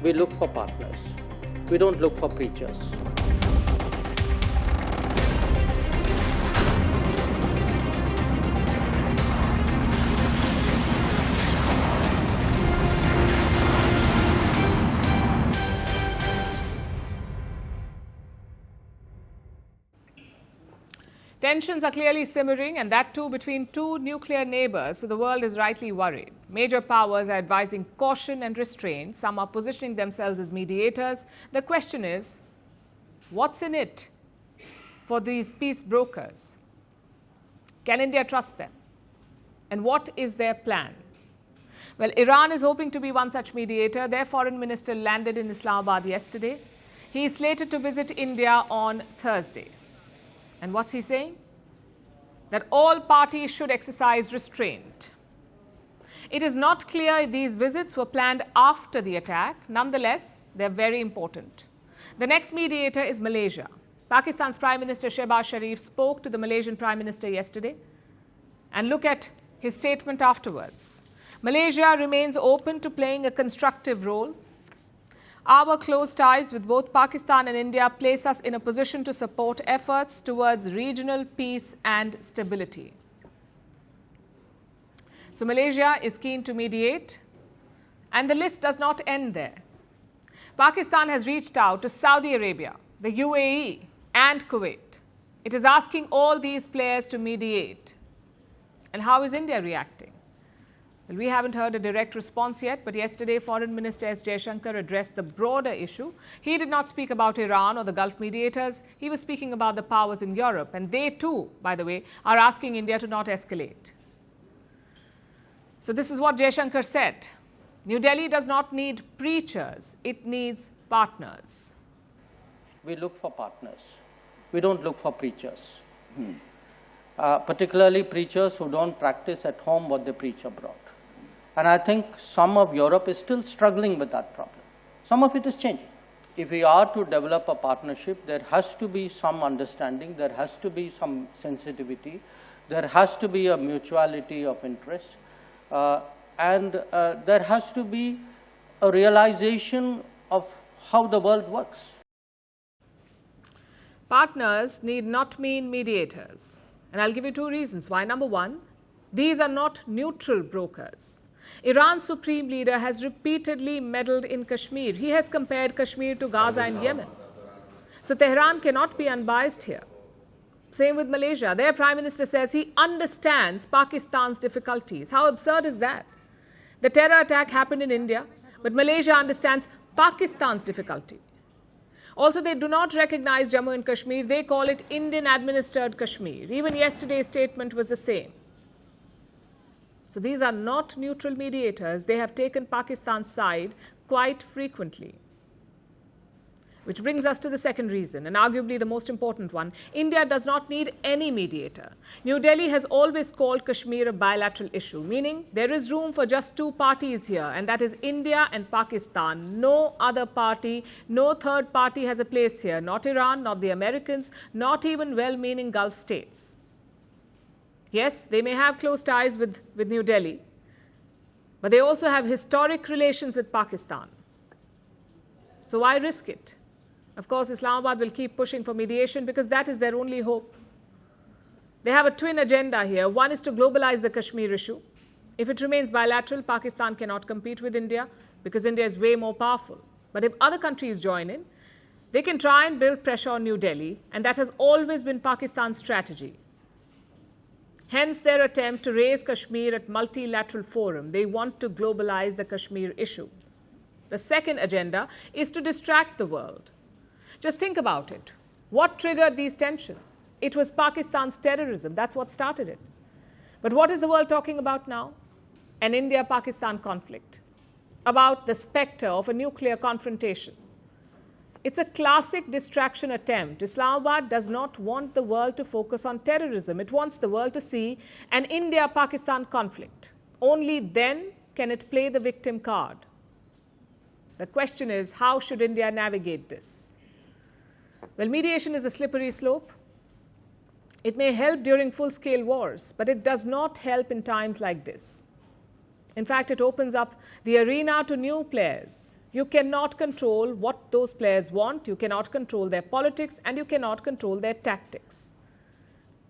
We look for partners. We don't look for preachers. Tensions are clearly simmering, and that too between two nuclear neighbours, so the world is rightly worried. Major powers are advising caution and restraint. Some are positioning themselves as mediators. The question is, what's in it for these peace brokers? Can India trust them? And what is their plan? Well, Iran is hoping to be one such mediator. Their foreign minister landed in Islamabad yesterday. He is slated to visit India on Thursday. And what's he saying? That all parties should exercise restraint. It is not clear if these visits were planned after the attack. Nonetheless, they're very important. The next mediator is Malaysia. Pakistan's Prime Minister Shehbaz Sharif spoke to the Malaysian Prime Minister yesterday. And look at his statement afterwards. Malaysia remains open to playing a constructive role. Our close ties with both Pakistan and India place us in a position to support efforts towards regional peace and stability. So Malaysia is keen to mediate, and the list does not end there. Pakistan has reached out to Saudi Arabia, the UAE and Kuwait. It is asking all these players to mediate. And how is India reacting? Well, we haven't heard a direct response yet, but yesterday Foreign Minister S. Jaishankar addressed the broader issue. He did not speak about Iran or the Gulf mediators. He was speaking about the powers in Europe, and they too, by the way, are asking India to not escalate. So this is what Jaishankar said. New Delhi does not need preachers, it needs partners. We look for partners. We don't look for preachers. Particularly preachers who don't practice at home what they preach abroad. And I think some of Europe is still struggling with that problem. Some of it is changing. If we are to develop a partnership, there has to be some understanding, there has to be some sensitivity, there has to be a mutuality of interest, and there has to be a realization of how the world works. Partners need not mean mediators. And I'll give you two reasons why. Number one, these are not neutral brokers. Iran's supreme leader has repeatedly meddled in Kashmir. He has compared Kashmir to Gaza and Yemen. So Tehran cannot be unbiased here. Same with Malaysia. Their Prime Minister says he understands Pakistan's difficulties. How absurd is that? The terror attack happened in India, but Malaysia understands Pakistan's difficulty. Also, they do not recognize Jammu and Kashmir. They call it Indian-administered Kashmir. Even yesterday's statement was the same. So these are not neutral mediators. They have taken Pakistan's side quite frequently. Which brings us to the second reason, and arguably the most important one. India does not need any mediator. New Delhi has always called Kashmir a bilateral issue, meaning there is room for just two parties here, and that is India and Pakistan. No other party, no third party has a place here. Not Iran, not the Americans, not even well-meaning Gulf states. Yes, they may have close ties with New Delhi, but they also have historic relations with Pakistan. So why risk it? Of course, Islamabad will keep pushing for mediation because that is their only hope. They have a twin agenda here. One is to globalize the Kashmir issue. If it remains bilateral, Pakistan cannot compete with India because India is way more powerful. But if other countries join in, they can try and build pressure on New Delhi, and that has always been Pakistan's strategy. Hence their attempt to raise Kashmir at multilateral forum. They want to globalize the Kashmir issue. The second agenda is to distract the world. Just think about it. What triggered these tensions? It was Pakistan's terrorism. That's what started it. But what is the world talking about now? An India-Pakistan conflict. About the spectre of a nuclear confrontation. It's a classic distraction attempt. Islamabad does not want the world to focus on terrorism. It wants the world to see an India-Pakistan conflict. Only then can it play the victim card. The question is, how should India navigate this? Well, mediation is a slippery slope. It may help during full-scale wars, but it does not help in times like this. In fact, it opens up the arena to new players. You cannot control what those players want, you cannot control their politics, and you cannot control their tactics.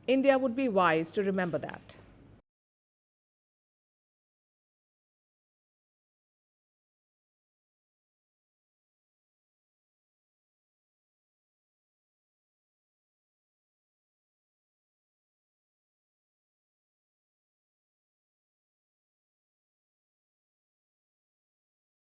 India would be wise to remember that.